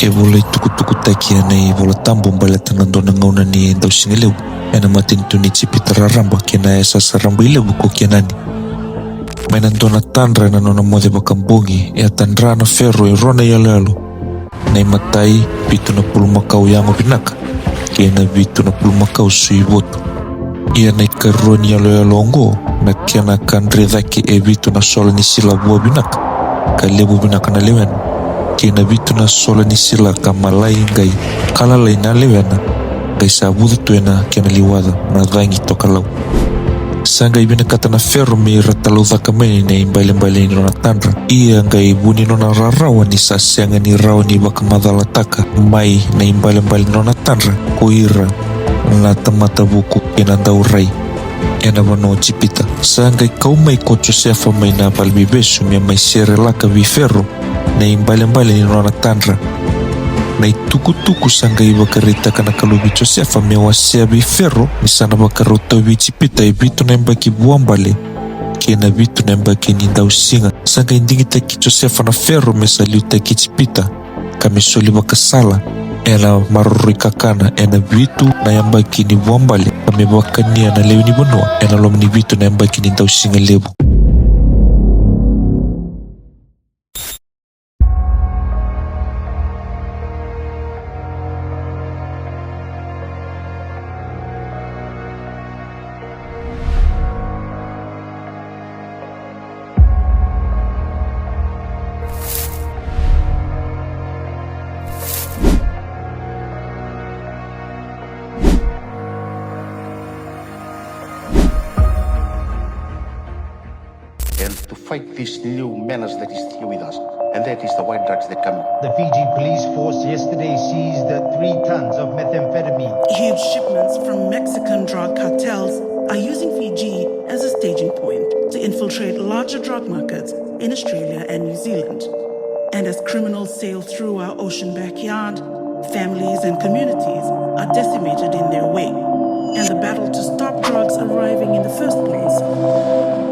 E vola tukutuku takia nei vola tambo mbala tanandona ngauna ni ndau singeleu. Ena matintuni cipita raramba kena esa saramba ilebu ko kenani. Mainandona tandra na nona mode bakambongi e atandrana ferro e rona yalalo. Nei matai vitu na pulumakau yango binaka. Kena vitu na pulumakau sui voto. Ia nei karoni yalo ngo na kena kandre dhaki e vitu na sola ni sila bua binaka. Ka lebu binaka na lewen. Kena vitu na sola ni sila ka malai ngai kalalai na lewena. Ngai sabudu tuena kena liwada na dhangi toka lau. Sanga ibina kata na ferro mi ratalau dhakameni na imbaile-mbaile ni nona tandra. Ia ngai buni nona rarawa ni sasianga ni rawa ni baka madhalataka mai na imbaile-mbaile nona tandra koira na tamata buku kena daurai. Ena wano cipita. Sanga kau mai kocho sefa mai na balbibesu mia mai sere laka vi ferro na imbaile-mbaile ni nona tandra. Na tuku-tuku sanga iba karita kana kalubi Josefa mewasea bi ferro misana bakaroto cipita e vitu na mbaki buambale kena vitu na mbaki nindau singa sanga indingita ki Josefa na ferro mesaliuta ki cipita kami soli bakasala ena maruri kakana ena vitu na yambaki ni buambale kami bakania na lewi ni bonua ena lom ni vitu na mbaki nindau singa lebu. And to fight this new menace that is here with us, and that is the white drugs that come. The Fiji police force yesterday seized 3 tons of methamphetamine. Huge shipments from Mexican drug cartels are using Fiji as a staging point to infiltrate larger drug markets in Australia and New Zealand. And as criminals sail through our ocean backyard, families and communities are decimated in their way. And the battle to stop drugs arriving in the first place